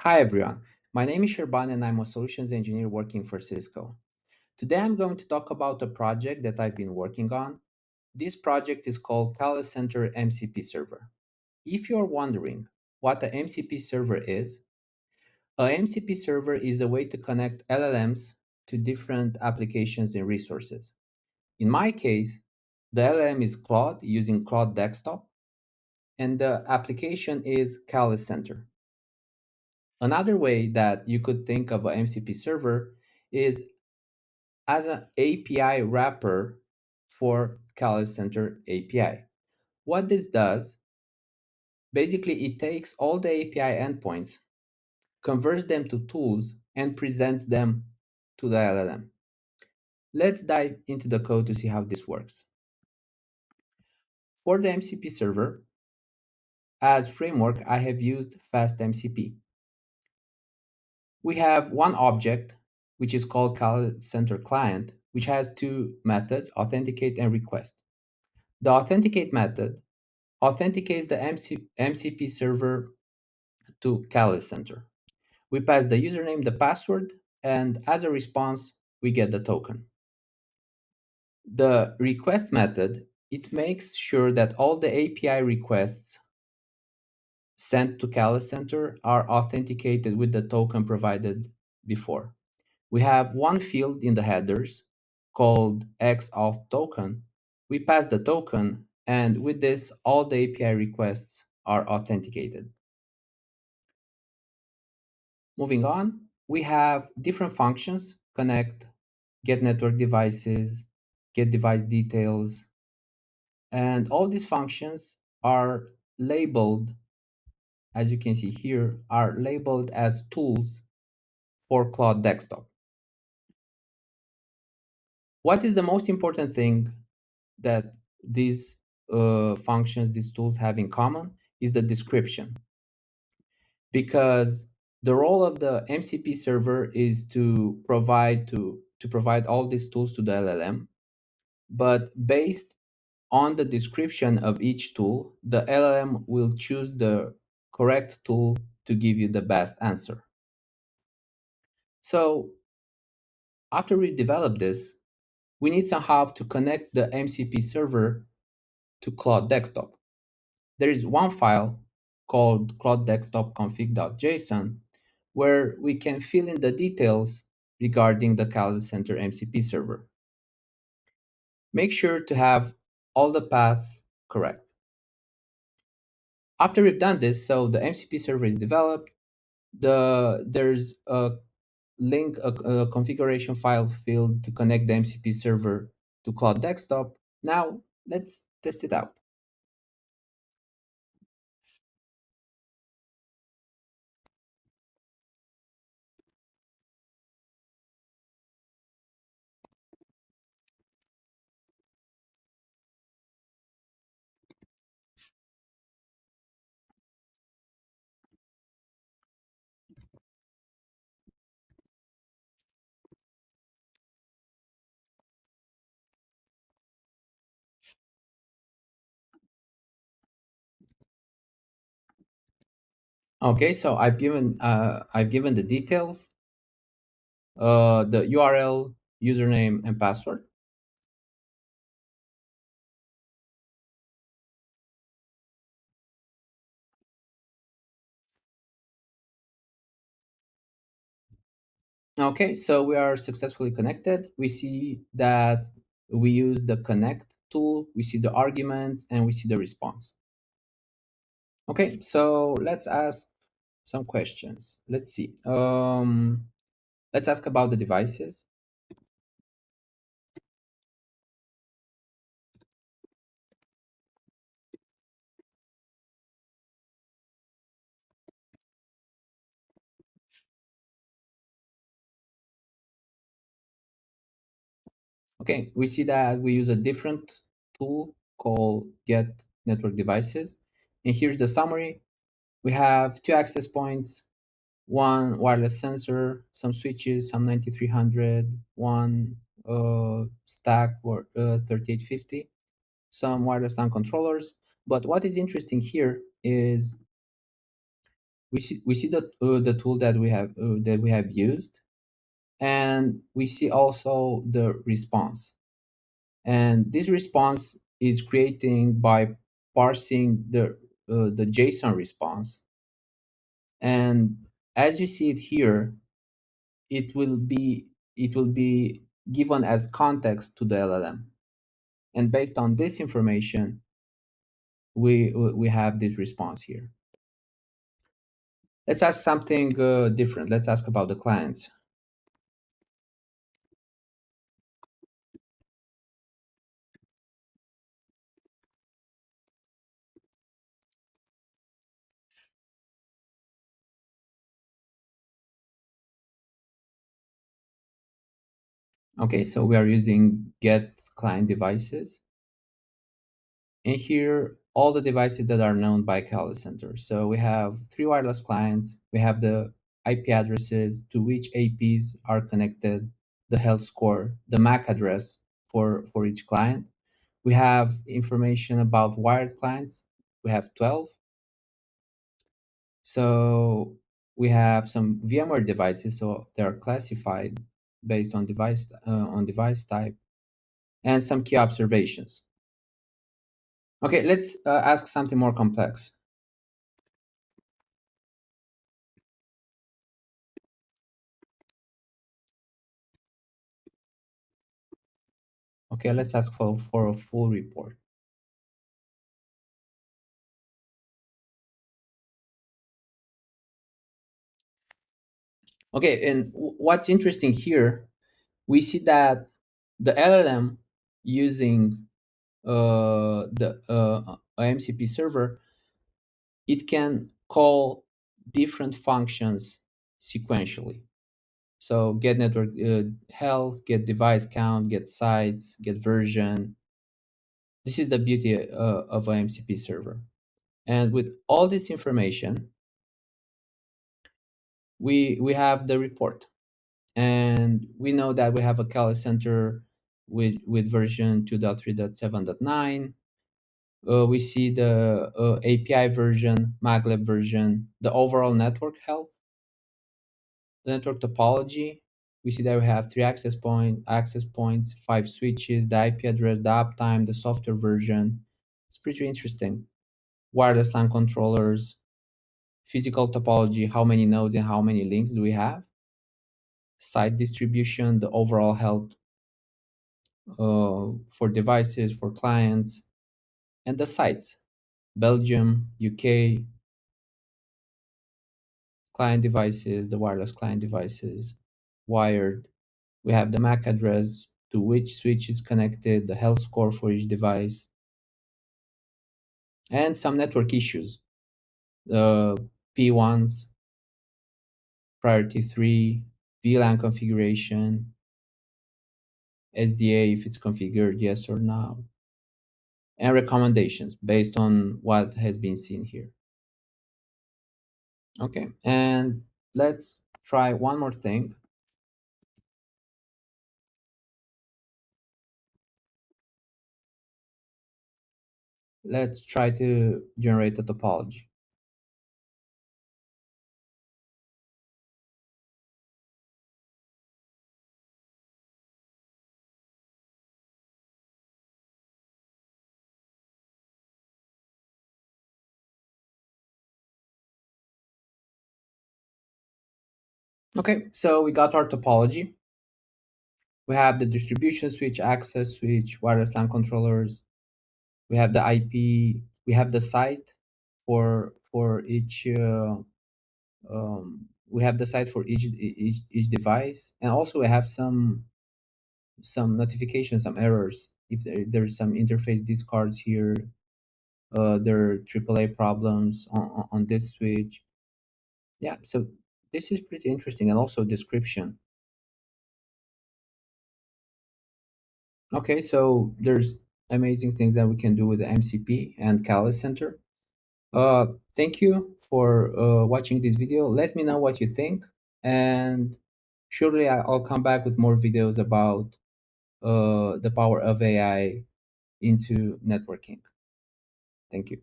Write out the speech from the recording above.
Hi everyone, my name is Sherban and I'm a solutions engineer working for Cisco. Today I'm going to talk about a project that I've been working on. This project is called Call Center MCP Server. If you're wondering what a MCP server is, a MCP server is a way to connect LLMs to different applications and resources. In my case, the LLM is Claude using Claude Desktop, and the application is Call Center. Another way that you could think of a MCP server is as an API wrapper for Call Center API. What this does, basically it takes all the API endpoints, converts them to tools, and presents them to the LLM. Let's dive into the code to see how this works. For the MCP server, as framework, I have used FastMCP. We have one object, which is called Call Center Client, which has two methods, authenticate and request. The authenticate method authenticates the MCP server to Call Center. We pass the username, the password, and as a response, we get the token. The request method, it makes sure that all the API requests sent to Call Center are authenticated with the token provided before. We have one field in the headers called XAuth token. We pass the token, and with this, all the API requests are authenticated. Moving on, we have different functions: connect, get network devices, get device details, and all these functions are labeled, as you can see here, are labeled as tools for Cloud Desktop. What is the most important thing that these functions, these tools have in common is the description. Because the role of the MCP server is to provide all these tools to the LLM, but based on the description of each tool, the LLM will choose the correct tool to give you the best answer. So after we develop this, we need somehow to connect the MCP server to Cloud Desktop. There is one file called cloud-desktop-config.json where we can fill in the details regarding the Call Center MCP server. Make sure to have all the paths correct. After we've done this, so the MCP server is developed, there's a link, a configuration file field to connect the MCP server to Cloud Desktop. Now let's test it out. Okay, so I've given the details, the URL, username, and password. Okay, so we are successfully connected. We see that we use the connect tool, we see the arguments, and we see the response. Okay, so let's ask some questions. Let's see. Let's ask about the devices. Okay, we see that we use a different tool called get network devices. And here's the summary. We have two access points, one wireless sensor, some switches, some 9300, one stack for 3850, some wireless LAN controllers. But what is interesting here is We see the tool that we have used, and we see also the response. And this response is creating by parsing the JSON response. And as you see it here, it will be it will be given as context to the LLM. And based on this information, we have this response here. Let's ask something different. Let's ask about the clients. Okay, so we are using get client devices. And here, all the devices that are known by Call Center. So we have three wireless clients. We have the IP addresses to which APs are connected, the health score, the MAC address for each client. We have information about wired clients. We have 12. So we have some VMware devices, so they're classified based on device type, and some key observations. Okay, let's ask something more complex. Okay, let's ask for a full report. Okay, and what's interesting here, we see that the LLM using the MCP server, it can call different functions sequentially. So get network health, get device count, get sites, get version. This is the beauty of a MCP server. And with all this information, we have the report. And we know that we have a Kali Center with version 2.3.7.9. We see the API version, maglev version, the overall network health, the network topology. We see that we have three access points, five switches, the IP address, the uptime, the software version. It's pretty interesting. Wireless LAN controllers, physical topology, how many nodes and how many links do we have? Site distribution, the overall health for devices, for clients, and the sites. Belgium, UK, client devices, the wireless client devices, wired. We have the MAC address to which switch is connected, the health score for each device, and some network issues. The P1s, priority 3, VLAN configuration, SDA if it's configured, yes or no, and recommendations based on what has been seen here. Okay, and let's try one more thing. Let's try to generate a topology. Okay, so we got our topology. We have the distribution switch, access switch, wireless LAN controllers. We have the IP. We have the site for each. We have the site for each device, and also we have some notifications, some errors. If there's some interface discards here, there are AAA problems on this switch. Yeah, so this is pretty interesting, and also description. Okay, so there's amazing things that we can do with the MCP and Kali Center. Uh, Thank you for watching this video. Let me know what you think, and surely I'll come back with more videos about the power of AI into networking. Thank you.